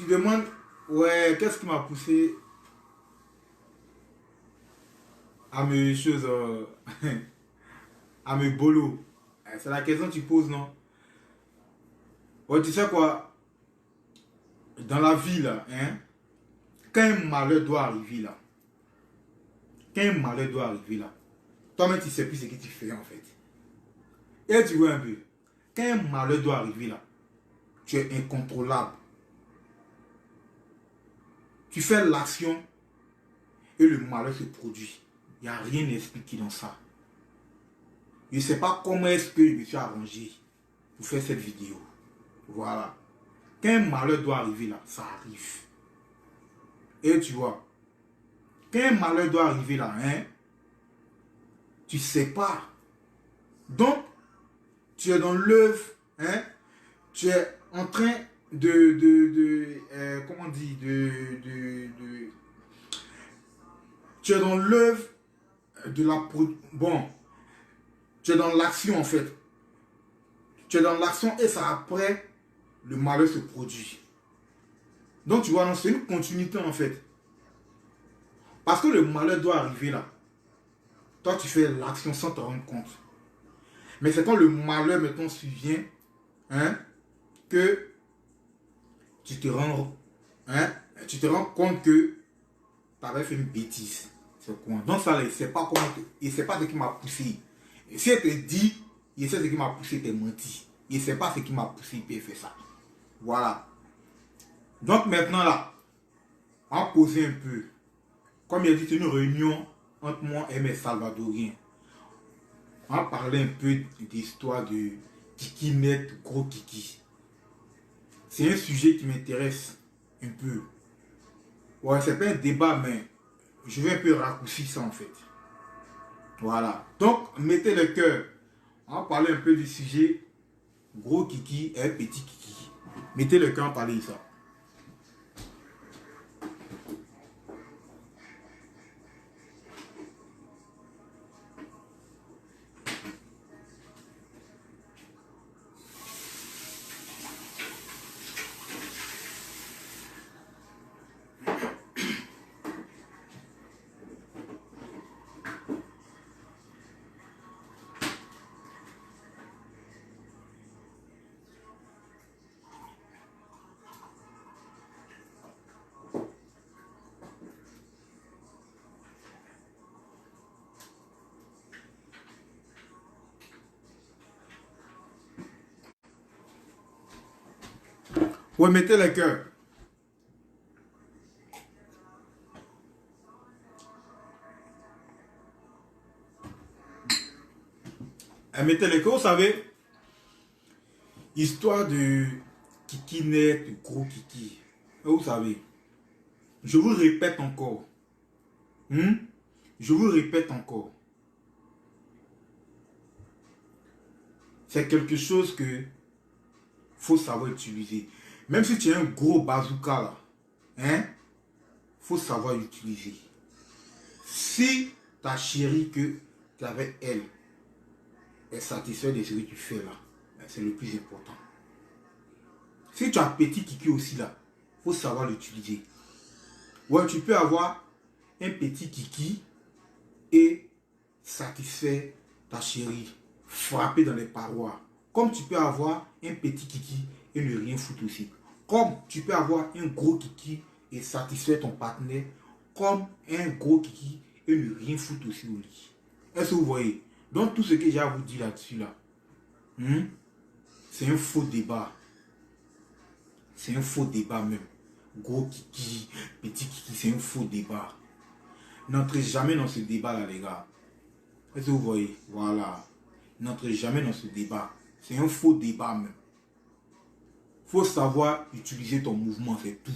tu demandes, ouais, qu'est-ce qui m'a poussé à me choses, à me bolo? C'est la question que tu poses, non? Ouais, tu sais quoi? Dans la vie, là, hein, quand un malheur doit arriver, là, quand un malheur doit arriver, là, toi-même, tu sais plus ce que tu fais, en fait. Et tu vois un peu, quand un malheur doit arriver, là, tu es incontrôlable. Tu fais l'action et le malheur se produit. Il n'y a rien d'expliqué dans ça. Je ne sais pas comment est-ce que je me suis arrangé pour faire cette vidéo. Voilà. Quand un malheur doit arriver là, ça arrive. Et tu vois, quand un malheur doit arriver là, hein, tu ne sais pas. Donc, tu es dans l'œuvre, hein, tu es en train comment on dit, tu es dans l'œuvre de la... Bon, tu es dans l'action en fait. Tu es dans l'action et ça après, le malheur se produit. Donc tu vois, c'est une continuité en fait. Parce que le malheur doit arriver là. Toi tu fais l'action sans te rendre compte. Mais c'est quand le malheur maintenant survient, hein, que hein, tu te rends compte que tu avais fait une bêtise. C'est quoi? Donc ça, il ne sait pas comment, il sait pas ce qui m'a poussé. Et si elle te dit, il sait ce qui m'a poussé, t'es menti. Il ne sait pas ce qui m'a poussé, il peut faire ça. Voilà. Donc maintenant là, on va poser un peu. Comme il a dit, c'est une réunion entre moi et mes Salvadoriens. On va parler un peu d'histoire de Kiki Net, gros Kiki. C'est un sujet qui m'intéresse un peu. Ouais, c'est pas un débat, mais je vais un peu raccourcir ça en fait. Voilà. Donc, mettez le cœur. On va parler un peu du sujet gros Kiki et petit Kiki. Mettez le cœur, on va parler de ça. Ouais, mettez le cœur. Mettez le cœur, vous savez, histoire de Kiki Net, de gros Kiki. Vous savez, je vous répète encore. Je vous répète encore. C'est quelque chose que faut savoir utiliser. Même si tu as un gros bazooka là, hein, faut savoir l'utiliser. Si ta chérie que tu es avec elle est satisfaite de ce que tu fais là, c'est le plus important. Si tu as petit Kiki aussi là, faut savoir l'utiliser. Ouais, tu peux avoir un petit Kiki et satisfaire ta chérie, frapper dans les parois. Comme tu peux avoir un petit Kiki et ne rien foutre aussi. Comme tu peux avoir un gros Kiki et satisfaire ton partenaire. Comme un gros Kiki et ne rien foutre aussi au lit. Est-ce que vous voyez? Donc tout ce que j'ai à vous dire là-dessus là, c'est un faux débat. C'est un faux débat même. Gros Kiki, petit Kiki, c'est un faux débat. N'entrez jamais dans ce débat là les gars. Est-ce que vous voyez? Voilà. N'entrez jamais dans ce débat. C'est un faux débat même. Il faut savoir utiliser ton mouvement, c'est tout.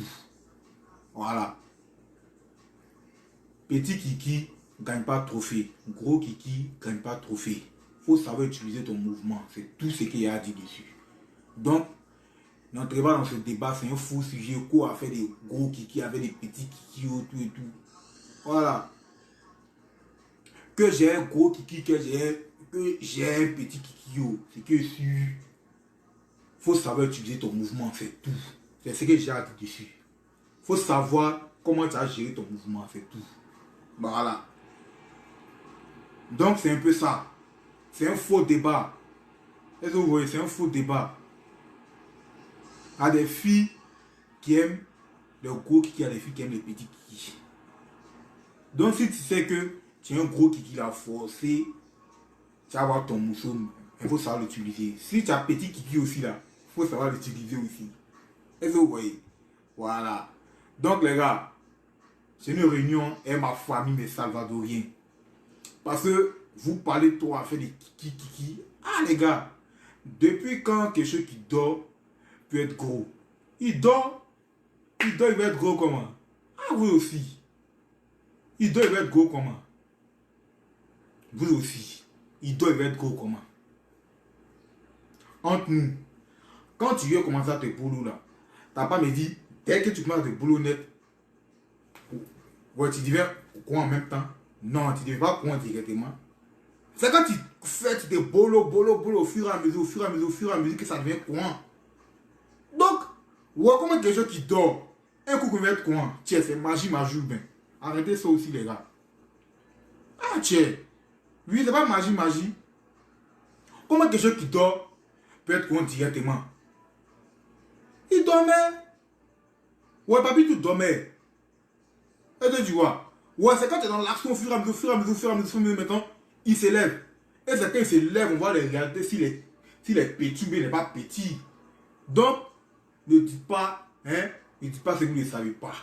Voilà. Petit Kiki ne gagne pas de trophée. Gros Kiki ne gagne pas de trophée. Il faut savoir utiliser ton mouvement. C'est tout ce qu'il y a à dire dessus. Donc, n'entrez pas dans ce débat. C'est un faux sujet. Quoi à faire des gros Kiki avec des petits Kiki tout et tout. Voilà. Que j'ai un gros Kiki, que j'ai un petit Kiki, c'est que sûr. Faut savoir utiliser ton mouvement, c'est tout. C'est ce que j'ai à dire dessus. Il faut savoir comment tu as géré ton mouvement, c'est tout. Voilà. Donc c'est un peu ça. C'est un faux débat. Est-ce que vous voyez, c'est un faux débat. Il y a des filles qui aiment les gros kiki, il y a des filles qui aiment les petits kiki. Donc si tu sais que tu as un gros kiki là forcé, tu vas avoir ton mousseau, il faut savoir l'utiliser. Si tu as petit kiki aussi là, il faut savoir l'utiliser aussi. Est-ce que vous voyez? Voilà. Donc les gars, c'est une réunion et ma famille mes Salvadoriens. Parce que vous parlez trop à faire des kiki. Ah les gars, depuis quand quelque chose qui dort peut être gros? Il dort, il va être gros comment? Ah vous aussi. Il va être gros comment? Vous aussi. Il va être gros comment? Entre nous, quand tu veux commencer à te boulot là, t'as pas me dit, dès que tu commences à te boulot net, ouais, tu deviens quoi en même temps? Non, tu ne deviens pas quoi directement. C'est quand tu fais, tu te boulot au fur et à mesure, que ça devient quoi. Donc, ouais, comment quelque chose qui dort, un coup qu'on va être quoi? Tiens, c'est magie, ben. Arrêtez ça aussi, les gars. Ah, tiens. Oui, c'est pas magie. Comment quelque chose qui dort peut être quoi directement? Il dormait. Ouais, papy, tu dormais. Est-ce que tu vois? Ouais, c'est quand tu es dans l'action au fur et à mesure, maintenant, il s'élève. Et c'est quand il s'élève, on va les regarder s'il est petit ou bien il n'est pas petit. Donc, ne dites pas, ne dites pas ce que vous ne savez pas.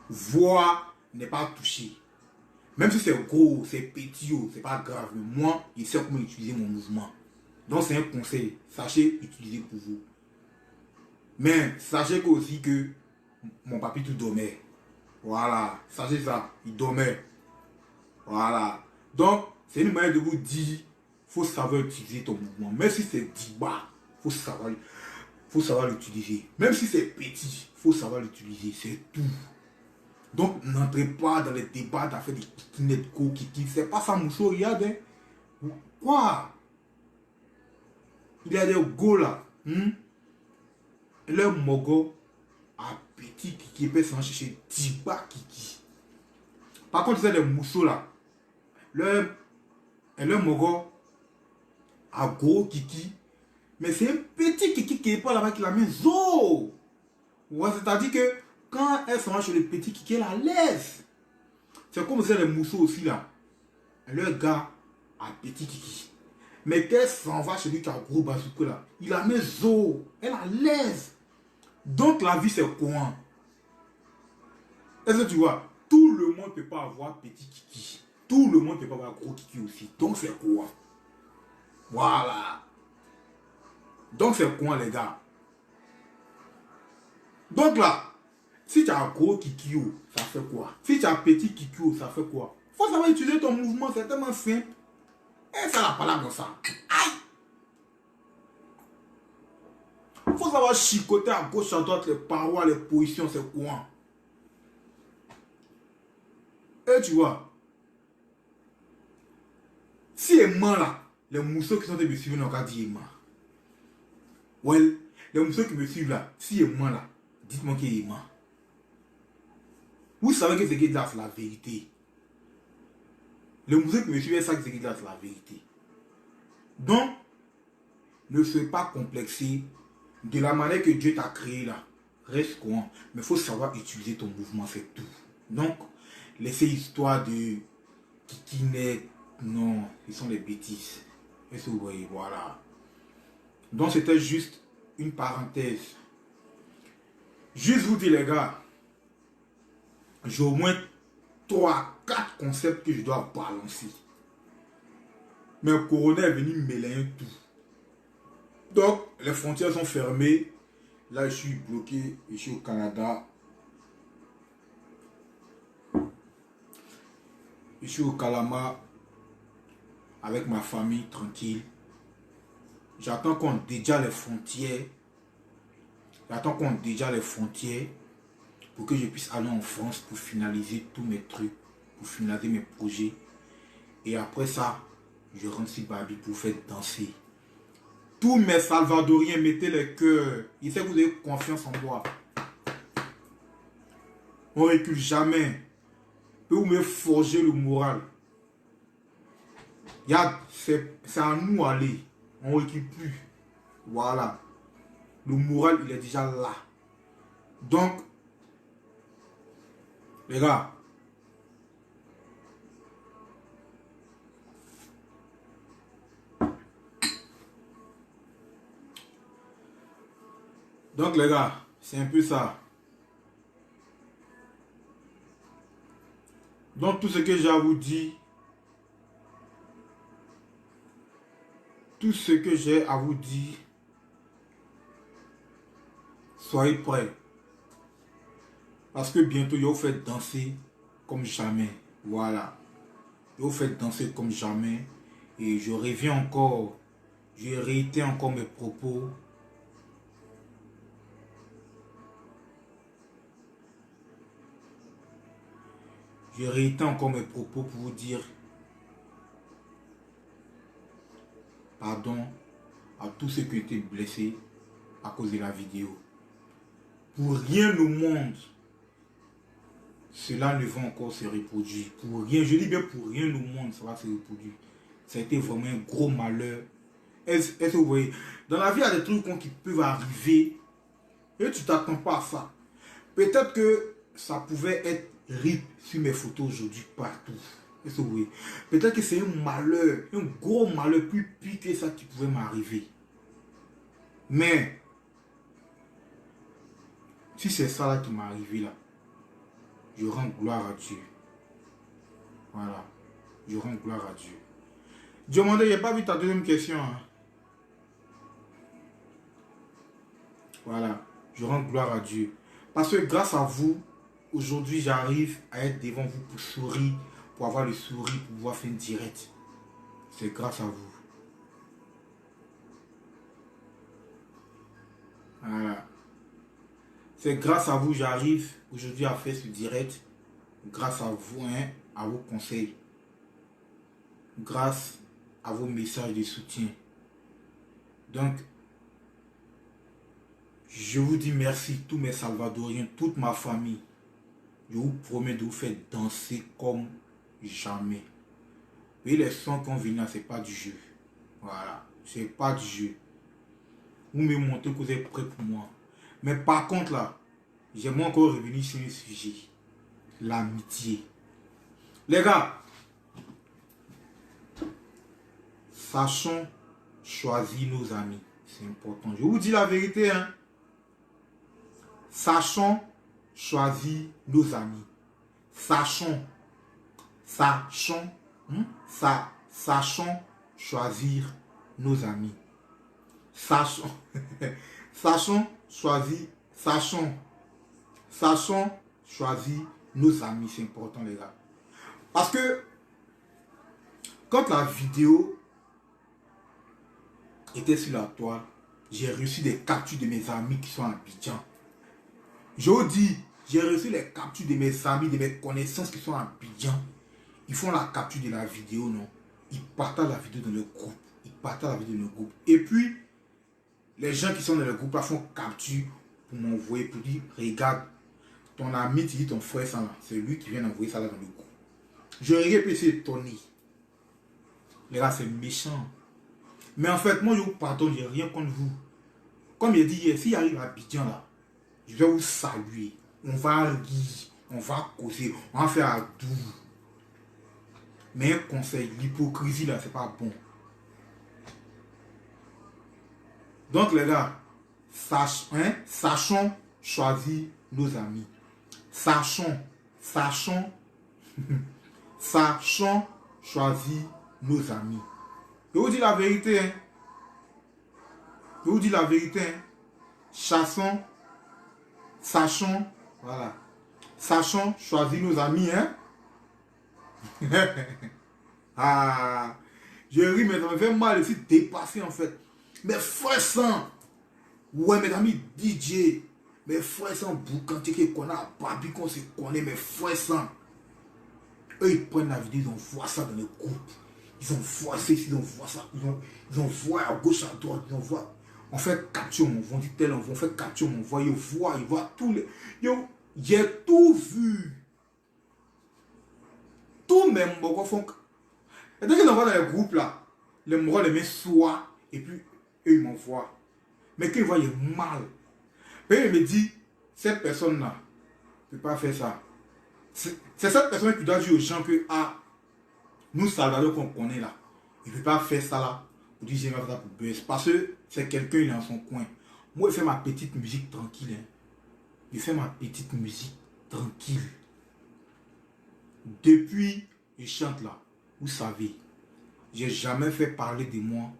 Voir n'est pas touché. Même si c'est gros, c'est petit, c'est pas grave. Mais moi, je sais comment utiliser mon mouvement. Donc, c'est un conseil. Sachez utiliser pour vous. Mais sachez aussi que mon papy tout dormait. Voilà. Sachez ça. Il dormait. Voilà. Donc, c'est une manière de vous dire, il faut savoir utiliser ton mouvement. Même si c'est 10 bas, il faut savoir l'utiliser. Même si c'est petit, il faut savoir l'utiliser. C'est tout. Donc, n'entrez pas dans les débats d'affaires des kikinettes, kiki. C'est pas ça, Mousso. Regarde. Hein. Quoi? Il y a des go là. Le mogo a petit kiki peut s'en chercher 10 bas kiki. Par contre, c'est des mousseaux là. Le mogo a gros kiki. Mais c'est un petit kiki qui est pas là-bas qui la met zo. Ouais, c'est-à-dire que quand elle s'en va chez le petit kiki, elle la laisse. C'est comme ça les mousseaux aussi là. Le gars a petit kiki. Mais qu'elle s'en va chez lui qui a gros bazooka là, il la met zo. Elle la laisse. Donc la vie c'est quoi? Est-ce que tu vois? Tout le monde ne peut pas avoir petit kiki. Tout le monde ne peut pas avoir gros kiki aussi. Donc c'est quoi? Voilà. Donc c'est quoi les gars? Donc là, si tu as un gros kikio, ça fait quoi? Si tu as un petit kikio, ça fait quoi? Faut savoir utiliser ton mouvement, c'est tellement simple. Et ça n'a pas là comme ça. Aïe! Faut savoir chicoter à gauche, à droite, les parois, les positions, c'est quoi? Et tu vois, si aimant là, les mousseaux qui sont de me suivre n'ont qu'à dire aimant. Ouais, les mousseaux qui me suivent là, si aimant là, dites-moi qu'il est aimant. Vous savez que ce qui est là, c'est la vérité. Les mousseaux qui me suivent, ça que ce qui est là, c'est la vérité. Donc, ne soyez pas complexé de la manière que Dieu t'a créé là. Reste courant. Mais il faut savoir utiliser ton mouvement, c'est tout. Donc, laissez l'histoire de kikinet. Non, ils sont des bêtises. Est-ce que vous voyez? Voilà. Donc, c'était juste une parenthèse. Juste vous dire, les gars, j'ai au moins 3-4 concepts que je dois balancer. Mais le corona est venu mêler tout. Donc, les frontières sont fermées. Là, je suis bloqué. Je suis au Canada. Je suis au Calama avec ma famille tranquille. J'attends qu'on déjà les frontières. Pour que je puisse aller en France pour finaliser tous mes trucs, pour finaliser mes projets. Et après ça, je rentre sur Babi pour faire danser. Tous mes Salvadoriens, mettez les cœurs. Il sait que vous avez confiance en moi. On ne recule jamais. Vous me forger le moral. C'est à nous aller. On ne recule plus. Voilà. Le moral, il est déjà là. Donc, les gars, c'est un peu ça. Donc, tout ce que j'ai à vous dire, soyez prêts. Parce que bientôt, je vous fais danser comme jamais. Voilà. Je vous fais danser comme réitère encore mes propos. Je réitère encore mes propos pour vous dire pardon à tous ceux qui ont été blessés à cause de la vidéo. Pour rien au monde, cela ne va encore se reproduire. Pour rien, je dis bien pour rien au monde, ça va se reproduire. Ça a été vraiment un gros malheur. Est-ce que vous voyez? Dans la vie, il y a des trucs qui peuvent arriver et tu ne t'attends pas à ça. Peut-être que ça pouvait être RIP sur mes photos aujourd'hui partout. Est-ce que vous voyez? Peut-être que c'est un malheur, un gros malheur plus pire que ça qui pouvait m'arriver. Mais, si c'est ça là qui m'est arrivé là, je rends gloire à Dieu. Voilà. Je rends gloire à Dieu. Diomandé, il n'y a pas vu ta deuxième question. Hein? Voilà. Je rends gloire à Dieu. Parce que grâce à vous, aujourd'hui, j'arrive à être devant vous pour sourire, pour avoir le sourire, pour pouvoir faire une direct. C'est grâce à vous. Voilà. C'est grâce à vous, j'arrive aujourd'hui à faire ce direct. Grâce à vous, hein, à vos conseils. Grâce à vos messages de soutien. Donc, je vous dis merci, tous mes Salvadoriens, toute ma famille. Je vous promets de vous faire danser comme jamais. Et les sons qu'on vient, c'est pas du jeu. Voilà, c'est pas du jeu. Vous me montrez que vous êtes prêts pour moi. Mais par contre là, j'aimerais encore revenir sur le sujet. L'amitié. Les gars, sachons choisir nos amis. C'est important. Je vous dis la vérité. Hein. Sachons choisir nos amis. Sachons choisir nos amis. Sachons choisir nos amis. C'est important, les gars. Parce que quand la vidéo était sur la toile, j'ai reçu des captures de mes amis qui sont à Abidjan. Je vous dis, j'ai reçu les captures de mes amis, de mes connaissances qui sont à Abidjan. Ils font la capture de la vidéo, non? Ils partagent la vidéo dans le groupe. Et puis, les gens qui sont dans le groupe là font capture pour m'envoyer, pour dire, regarde, ton ami, tu dis ton frère, ça là, c'est lui qui vient d'envoyer ça là dans le groupe. Je regarde et c'est Tony. Les gars, c'est méchant. Mais en fait, moi, je vous pardonne, j'ai rien contre vous. Comme il a dit hier, s'il arrive à Abidjan là, je vais vous saluer. On va rire, on va causer, on va faire à doux. Mais un conseil, l'hypocrisie là, c'est pas bon. Donc les gars, sachons choisir nos amis. Sachons choisir nos amis. Je vous dis la vérité. Hein. Je vous dis la vérité. Hein. Sachons choisir nos amis. Hein. Ah, je ris, mais ça me fait mal ici dépasser en fait. Mes frères sans, ouais, mes amis DJ, mes frères sans boucantier qui connaissent, Babi qu'on se connaît, mes frères sans. Eux, ils prennent la vidéo, ils envoient ça dans le groupe. Ils envoient ça ici, ils envoient ça. Ils envoient à gauche, à droite, ils envoient. On fait capture, on dit tel, on fait capture, on voit, ils voient tous les... J'ai tout vu. Tous mes mogos font... Et dès qu'ils envoient dans les groupes là, les mogos les mettent soi, et puis eux ils m'envoient. Mais quand ils voient, il est mal. Et il me dit, cette personne-là ne peut pas faire ça. C'est cette personne qui doit dire aux gens que, ah, nous Salvador qu'on connaît là, il ne peut pas faire ça là, pour dire j'ai faire ça pour buzz. Parce que c'est quelqu'un, il est dans son coin. Moi, je fais ma petite musique tranquille. Hein. Je fais ma petite musique tranquille. Depuis, je chante là, vous savez, j'ai jamais fait parler de moi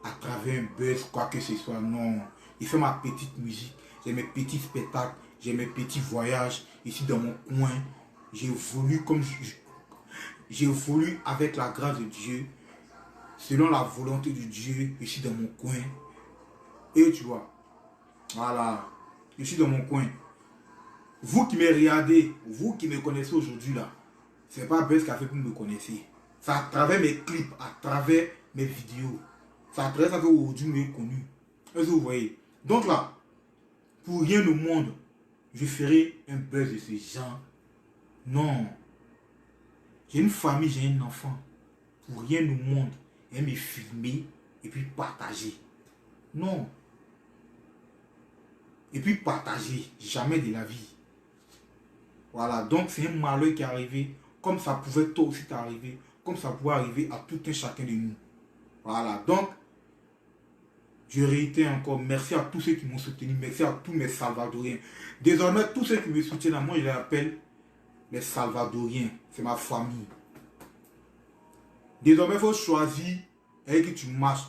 à travers un buzz, quoi que ce soit. Non, je fais ma petite musique, j'ai mes petits spectacles, j'ai mes petits voyages ici dans mon coin. J'ai voulu comme j'ai voulu avec la grâce de Dieu, selon la volonté de Dieu, ici dans mon coin. Et tu vois, voilà, je suis dans mon coin. Vous qui me regardez, vous qui me connaissez aujourd'hui là, c'est pas Buzz qui a fait pour me connaître. C'est à travers mes clips, à travers mes vidéos. C'est à travers ça que aujourd'hui me connu. Est-ce que vous voyez? Donc là, pour rien au monde, je ferai un buzz de ce genre. Non. J'ai une famille, j'ai un enfant. Pour rien au monde, et me filmer et puis partager. Non. Et puis partager, jamais de la vie. Voilà, donc c'est un malheur qui est arrivé, comme ça pouvait toi aussi t'arriver, comme ça pouvait arriver à tout un chacun de nous. Voilà, donc, je réitère encore, merci à tous ceux qui m'ont soutenu, merci à tous mes Salvadoriens. Désormais, tous ceux qui me soutiennent, moi je les appelle les Salvadoriens, c'est ma famille. Désormais, il faut choisir avec qui tu marches.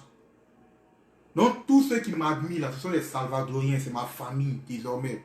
Donc, tous ceux qui m'admirent, là, ce sont les Salvadoriens, c'est ma famille, désormais.